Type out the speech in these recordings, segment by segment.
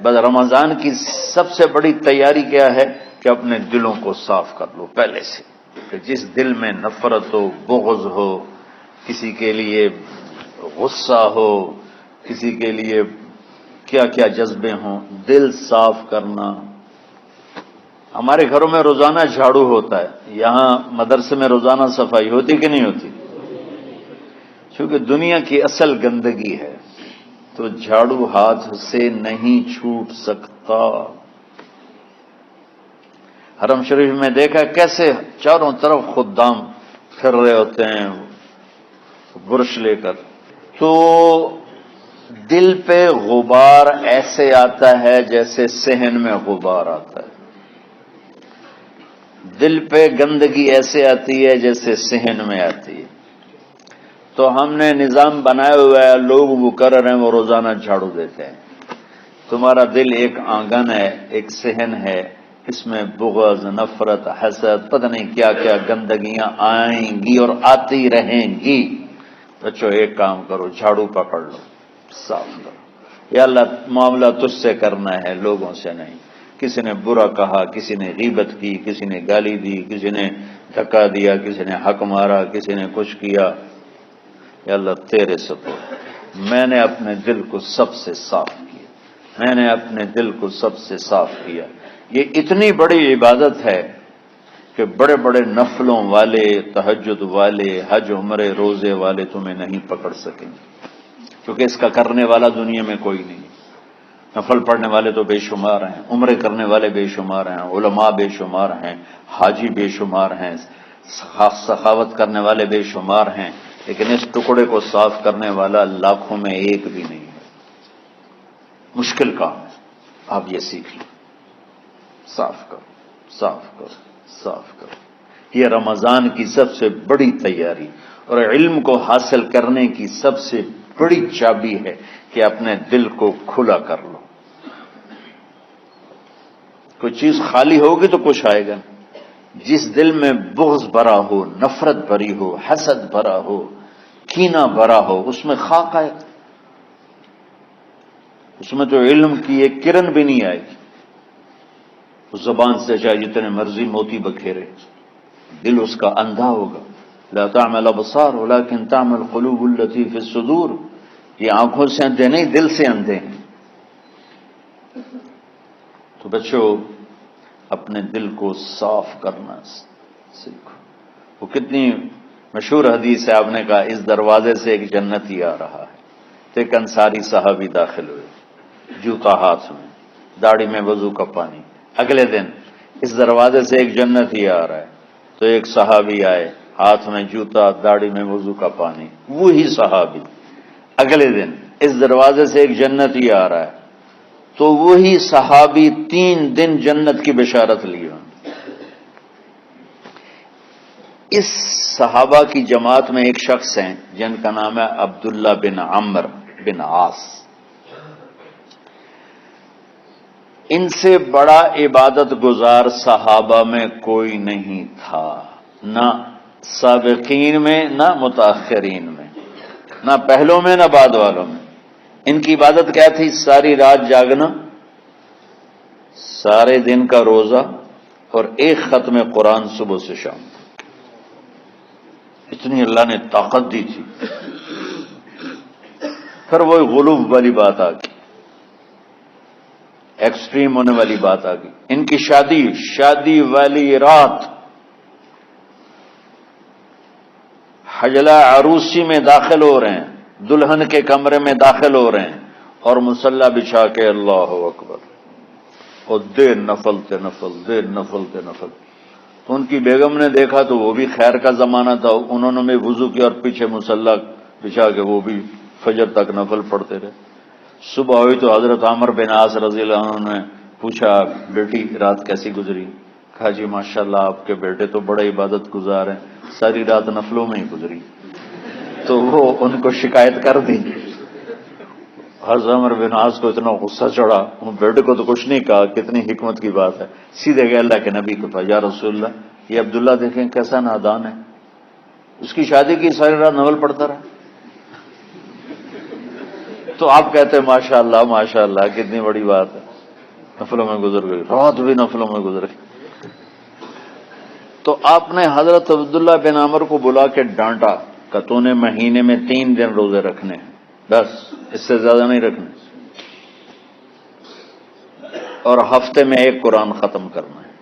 بس رمضان کی سب سے بڑی تیاری کیا ہے کہ اپنے دلوں کو صاف کر لو پہلے سے، کہ جس دل میں نفرت ہو، بغض ہو، کسی کے لیے غصہ ہو، کسی کے لیے کیا کیا جذبے ہوں، دل صاف کرنا۔ ہمارے گھروں میں روزانہ جھاڑو ہوتا ہے، یہاں مدرسے میں روزانہ صفائی ہوتی کہ نہیں ہوتی؟ کیونکہ دنیا کی اصل گندگی ہے تو جھاڑو ہاتھ سے نہیں چھوٹ سکتا۔ حرم شریف میں دیکھا کیسے چاروں طرف خدام پھر رہے ہوتے ہیں برش لے کر، تو دل پہ غبار ایسے آتا ہے جیسے صحن میں غبار آتا ہے، دل پہ گندگی ایسے آتی ہے جیسے صحن میں آتی ہے۔ تو ہم نے نظام بنایا ہوا ہے، لوگ وہ کر رہے ہیں، وہ روزانہ جھاڑو دیتے ہیں۔ تمہارا دل ایک آنگن ہے، ایک صحن ہے، اس میں بغض، نفرت، حسد، پتہ نہیں کیا کیا گندگیاں آئیں گی اور آتی رہیں گی۔ بچوں ایک کام کرو، جھاڑو پکڑ لو، صاف کرو۔ یا اللہ معاملہ تجھ سے کرنا ہے، لوگوں سے نہیں۔ کسی نے برا کہا، کسی نے غیبت کی، کسی نے گالی دی، کسی نے دھکا دیا، کسی نے حق مارا، کسی نے کچھ کیا، یا اللہ تیرے سپرد میں نے اپنے دل کو سب سے صاف کیا، میں نے اپنے دل کو سب سے صاف کیا۔ یہ اتنی بڑی عبادت ہے کہ بڑے بڑے نفلوں والے، تہجد والے، حج عمرے روزے والے تمہیں نہیں پکڑ سکیں گے، کیونکہ اس کا کرنے والا دنیا میں کوئی نہیں۔ نفل پڑھنے والے تو بے شمار ہیں، عمرے کرنے والے بے شمار ہیں، علماء بے شمار ہیں، حاجی بے شمار ہیں، سخاوت کرنے والے بے شمار ہیں، لیکن اس ٹکڑے کو صاف کرنے والا لاکھوں میں ایک بھی نہیں ہے۔ مشکل کام ہے، آپ یہ سیکھ لیں، صاف کرو، صاف کرو، صاف کرو۔ یہ رمضان کی سب سے بڑی تیاری اور علم کو حاصل کرنے کی سب سے بڑی چابی ہے کہ اپنے دل کو کھلا کر لو۔ کوئی چیز خالی ہوگی تو کچھ آئے گا۔ جس دل میں بغض بھرا ہو، نفرت بھری ہو، حسد بھرا ہو، کینہ بھرا ہو، اس میں خاک آئے گا، اس میں تو علم کی ایک کرن بھی نہیں آئے گی۔ اس زبان سے چاہے جتنے مرضی موتی بکھیرے، دل اس کا اندھا ہوگا۔ لا تعمى الابصار ولكن تعمى القلوب التي في الصدور، یہ آنکھوں سے اندھے نہیں، دل سے اندھے ہیں۔ تو بچوں اپنے دل کو صاف کرنا سیکھو۔ وہ کتنی مشہور حدیث ہے، آپ نے کہا اس دروازے سے ایک جنتی آ رہا ہے، تو ایک انصاری صحابی داخل ہوئے، جوتا ہاتھ میں، داڑھی میں وضو کا پانی۔ اگلے دن اس دروازے سے ایک جنتی آ رہا ہے، تو ایک صحابی آئے، ہاتھ میں جوتا، داڑھی میں وضو کا پانی، وہی صحابی۔ اگلے دن اس دروازے سے ایک جنتی آ رہا ہے، تو وہی صحابی 3 دن جنت کی بشارت لیے۔ اس صحابہ کی جماعت میں ایک شخص ہیں جن کا نام ہے عبداللہ بن عمرو بن عاص۔ ان سے بڑا عبادت گزار صحابہ میں کوئی نہیں تھا، نہ سابقین میں نہ متاخرین میں، نہ پہلوں میں نہ بعد والوں میں۔ ان کی عبادت کیا تھی؟ ساری رات جاگنا، سارے دن کا روزہ، اور ایک ختم قرآن صبح سے شام۔ اتنی اللہ نے طاقت دی تھی۔ پھر وہی غلوب والی بات آ گئی، ایکسٹریم ہونے والی بات آ گئی۔ ان کی شادی والی رات حجلہ عروسی میں داخل ہو رہے ہیں، دلہن کے کمرے میں داخل ہو رہے ہیں، اور مصلی بچھا کے اللہ اکبر، اور دیر نفل تے نفل، دیر نفل تے نفل۔ تو ان کی بیگم نے دیکھا تو وہ بھی خیر کا زمانہ تھا، انہوں نے بھی وضو کیا اور پیچھے مصلی بچھا کے وہ بھی فجر تک نفل پڑھتے رہے۔ صبح ہوئی تو حضرت عمرو بن عاص رضی اللہ عنہ نے پوچھا، بیٹی رات کیسی گزری؟ کہا جی ماشاءاللہ آپ کے بیٹے تو بڑے عبادت گزار ہیں، ساری رات نفلوں میں ہی گزری۔ تو وہ ان کو شکایت کر دی۔ حضرت عمرو بن عاص کو اتنا غصہ چڑھا، ان بیٹے کو تو کچھ نہیں کہا، کتنی حکمت کی بات ہے، سیدھے گئے اللہ کے نبی کے پاس، یا رسول اللہ یہ عبداللہ دیکھیں کیسا نادان ہے، اس کی شادی کی ساری رات نفل پڑھتا رہا۔ تو آپ کہتے ہیں ماشاءاللہ ماشاءاللہ کتنی بڑی بات ہے۔ نفلوں میں گزر گئی، رات بھی نفلوں میں گزر گئی۔ تو آپ نے حضرت عبداللہ بن عمر کو بلا کے ڈانٹا کہ تو نے مہینے میں 3 دن روزے رکھنے ہیں، بس اس سے زیادہ نہیں رکھنے، اور ہفتے میں 1 قرآن ختم کرنا ہے۔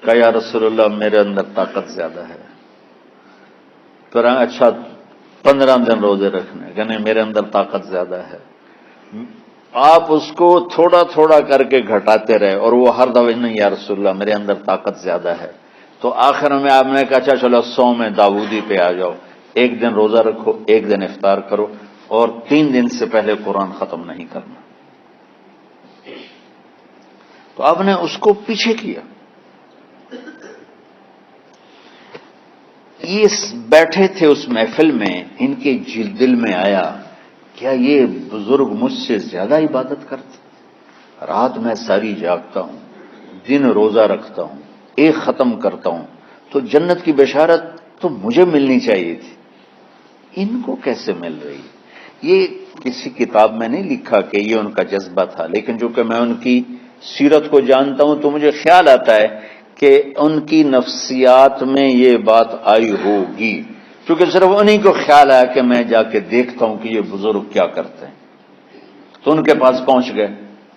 کہا یا رسول اللہ میرے اندر طاقت زیادہ ہے۔ پھر اچھا 15 دن روزے رکھنے، کہ نہیں میرے اندر طاقت زیادہ ہے۔ آپ اس کو تھوڑا تھوڑا کر کے گھٹاتے رہے، اور وہ ہر دفعہ نہیں یا رسول اللہ میرے اندر طاقت زیادہ ہے۔ تو آخر میں آپ نے کہا اچھا چلو 100 میں داؤدی پہ آ جاؤ، 1 دن روزہ رکھو، 1 دن افطار کرو، اور 3 دن سے پہلے قرآن ختم نہیں کرنا۔ تو آپ نے اس کو پیچھے کیا۔ یہ بیٹھے تھے اس محفل میں، ان کے دل میں آیا کیا یہ بزرگ مجھ سے زیادہ عبادت کرتے؟ رات میں ساری جاگتا ہوں، دن روزہ رکھتا ہوں، 1 ختم کرتا ہوں، تو جنت کی بشارت تو مجھے ملنی چاہیے تھی، ان کو کیسے مل رہی؟ یہ کسی کتاب میں نہیں لکھا کہ یہ ان کا جذبہ تھا، لیکن جو کہ میں ان کی سیرت کو جانتا ہوں تو مجھے خیال آتا ہے کہ ان کی نفسیات میں یہ بات آئی ہوگی، کیونکہ صرف انہی کو خیال آیا کہ میں جا کے دیکھتا ہوں کہ یہ بزرگ کیا کرتے ہیں۔ تو ان کے پاس پہنچ گئے،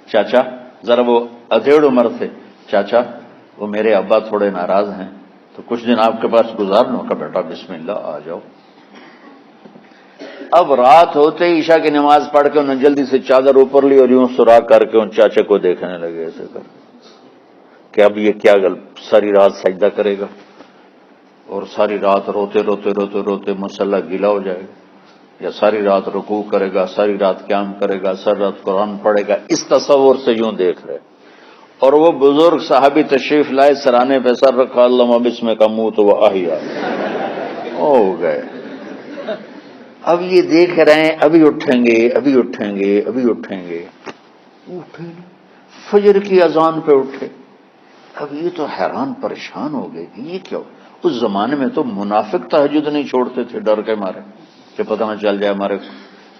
چاچا ذرا، وہ ادھیڑ عمر تھے، چاچا وہ میرے ابا تھوڑے ناراض ہیں تو کچھ دن آپ کے پاس گزار لوں؟ کہ بیٹا بسم اللہ آ جاؤ۔ اب رات ہوتے ہی عشاء کی نماز پڑھ کے انہوں نے جلدی سے چادر اوپر لی اور یوں سراغ کر کے ان چاچے کو دیکھنے لگے ایسے کر کہ اب یہ کیا ساری رات سجدہ کرے گا اور ساری رات روتے روتے روتے روتے مصلی گیلا ہو جائے گا، یا ساری رات رکوع کرے گا، ساری رات قیام کرے گا، ساری رات قرآن پڑھے گا، اس تصور سے یوں دیکھ رہے۔ اور وہ بزرگ صحابی تشریف لائے، سرانے پہ سر رکھا، اللہم بسمک کا منہ تو وہ احیا ہو گئے۔ اب یہ دیکھ رہے ہیں ابھی اٹھیں گے، ابھی اٹھیں گے، ابھی اٹھیں گے، اٹھے فجر کی اذان پہ اٹھے۔ اب یہ تو حیران پریشان ہو گئے کہ یہ کیا ہو؟ اس زمانے میں تو منافق تہجد نہیں چھوڑتے تھے ڈر کے مارے کہ پتہ نہ چل جائے ہمارے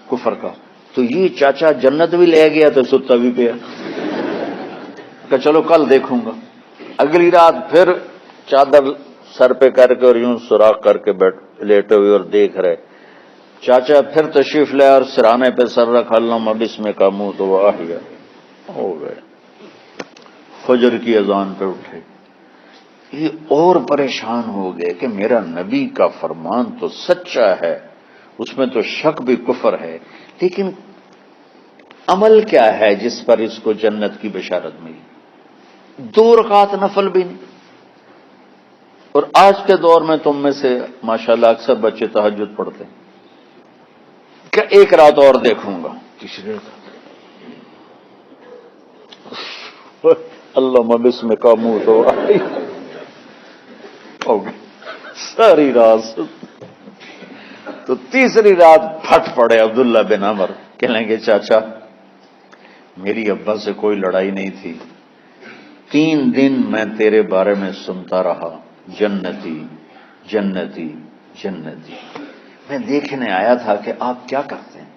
کفر کا۔ تو یہ چاچا جنت بھی لے گیا تو ستا بھی پیا کہ چلو کل دیکھوں گا۔ اگلی رات پھر چادر سر پہ کر کے اور یوں سوراخ کر کے لیٹے ہوئے اور دیکھ رہے۔ چاچا پھر تشریف لے اور سرانے پہ سر رکھا، اللہم بسمک کا منہ تو وہ احیا ہو گئے۔ فجر کی اذان پہ اٹھے، یہ اور پریشان ہو گئے کہ میرا نبی کا فرمان تو سچا ہے، اس میں تو شک بھی کفر ہے، لیکن عمل کیا ہے جس پر اس کو جنت کی بشارت ملی؟ 2 رکعت نفل بھی نہیں۔ اور آج کے دور میں تم میں سے ماشاءاللہ اکثر بچے تہجد پڑھتے ہیں کہ 1 رات اور دیکھوں گا، تیسری رات اللہ بسمک کا منہ تو ہو گئی ساری رات۔ تو تیسری رات پھٹ پڑے عبداللہ بن عمر، کہنے لگے چاچا میری ابا سے کوئی لڑائی نہیں تھی، 3 دن میں تیرے بارے میں سنتا رہا، جنتی جنتی جنتی۔ میں دیکھنے آیا تھا کہ آپ کیا کرتے ہیں،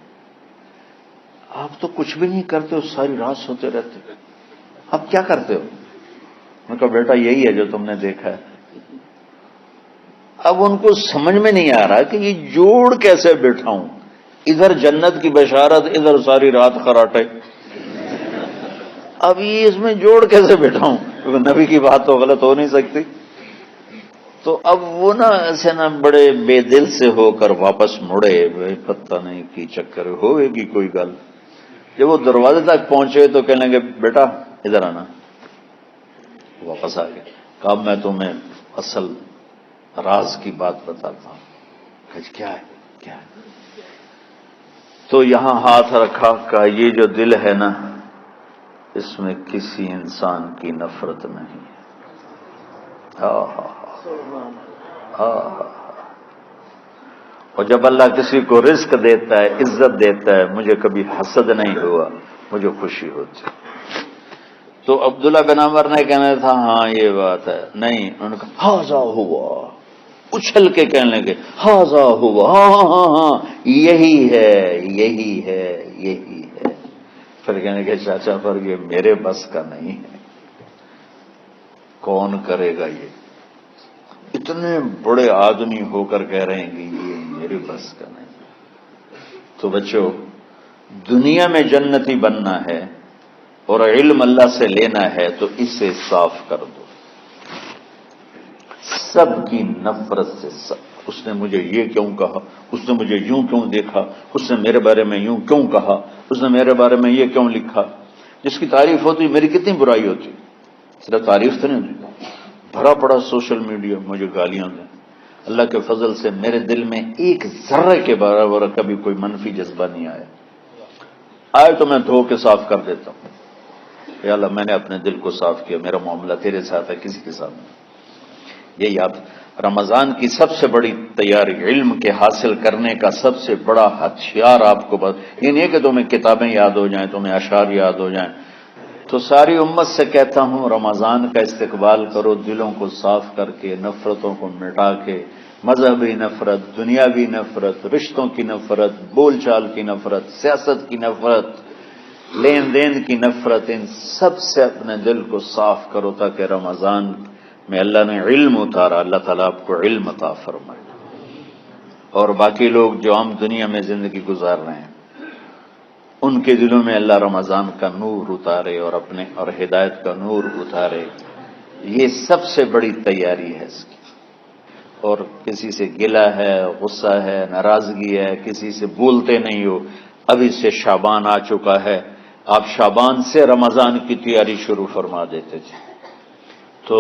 آپ تو کچھ بھی نہیں کرتے ہو، ساری رات سوتے رہتے، آپ کیا کرتے ہو؟ میں کہا بیٹا یہی ہے جو تم نے دیکھا ہے۔ اب ان کو سمجھ میں نہیں آ رہا کہ یہ جوڑ کیسے بٹھاؤں، ادھر جنت کی بشارت، ادھر ساری رات خراٹے، اب یہ اس میں جوڑ کیسے بٹھاؤں؟ نبی کی بات تو غلط ہو نہیں سکتی۔ تو اب وہ ایسے بڑے بے دل سے ہو کر واپس مڑے، پتہ نہیں کی چکر ہوئے گی کوئی گل۔ جب وہ دروازے تک پہنچے تو کہنے لگے بیٹا ادھر آنا، واپس آ گئے۔ کہا میں تمہیں اصل راز کی بات بتاتا ہوں۔ کہ کیا ہے کیا ہے؟ تو یہاں ہاتھ رکھا، کہا یہ جو دل ہے نا، اس میں کسی انسان کی نفرت نہیں ہے۔ اور جب اللہ کسی کو رزق دیتا ہے، عزت دیتا ہے، مجھے کبھی حسد نہیں ہوا، مجھے خوشی ہوتی۔ تو عبداللہ بن عمر نے کہنا تھا ہاں یہ بات ہے، نہیں، انہوں نے کہا ہاذا ہوا، اچھل کے کہنے لگے ہاذا ہوا، ہاں ہاں ہاں ہاں یہی ہے یہی ہے یہی ہے۔ پھر کہنے کہ چاچا پر یہ میرے بس کا نہیں ہے، کون کرے گا یہ؟ اتنے بڑے آدمی ہو کر کہہ رہے ہیں کہ یہ میرے بس کا نہیں۔ تو بچوں، دنیا میں جنتی بننا ہے اور علم اللہ سے لینا ہے تو اسے صاف کر دو، سب کی نفرت سے۔ اس نے مجھے یہ کیوں کہا، اس نے مجھے یوں کیوں دیکھا، اس نے میرے بارے میں یوں کیوں کہا، اس نے میرے بارے میں یہ کیوں لکھا۔ جس کی تعریف ہوتی میری کتنی برائی ہوتی، صرف تعریف تو نہیں ہوتی، بھرا پڑا سوشل میڈیا مجھے گالیاں دیں۔ اللہ کے فضل سے میرے دل میں ایک ذرے کے برابر کبھی کوئی منفی جذبہ نہیں آیا، آئے تو میں دھو کے صاف کر دیتا ہوں، یا اللہ میں نے اپنے دل کو صاف کیا، میرا معاملہ تیرے ساتھ ہے، کسی کے ساتھ نہیں۔ یہ یاد رمضان کی سب سے بڑی تیاری، علم کے حاصل کرنے کا سب سے بڑا ہتھیار آپ کو یہ نہیں کہ تمہیں کتابیں یاد ہو جائیں، تمہیں اشعار یاد ہو جائیں۔ تو ساری امت سے کہتا ہوں رمضان کا استقبال کرو، دلوں کو صاف کر کے، نفرتوں کو مٹا کے، مذہبی نفرت، دنیاوی نفرت، رشتوں کی نفرت، بول چال کی نفرت، سیاست کی نفرت، لین دین کی نفرت، ان سب سے اپنے دل کو صاف کرو تاکہ رمضان میں اللہ نے علم اتارا، اللہ تعالیٰ آپ کو علم عطا فرمائے، اور باقی لوگ جو عام دنیا میں زندگی گزار رہے ہیں ان کے دلوں میں اللہ رمضان کا نور اتارے اور ہدایت کا نور اتارے۔ یہ سب سے بڑی تیاری ہے اس کی۔ اور کسی سے گلہ ہے، غصہ ہے، ناراضگی ہے، کسی سے بولتے نہیں ہو، ابھی سے شعبان آ چکا ہے، آپ شعبان سے رمضان کی تیاری شروع فرما دیتے تھے، تو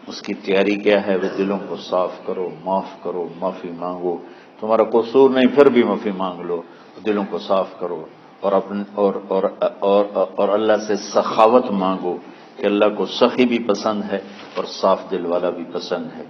اس کی تیاری کیا ہے؟ وہ دلوں کو صاف کرو، معاف کرو، معافی مانگو، تمہارا قصور نہیں پھر بھی معافی مانگ لو، دلوں کو صاف کرو، اور اللہ سے سخاوت مانگو کہ اللہ کو سخی بھی پسند ہے اور صاف دل والا بھی پسند ہے۔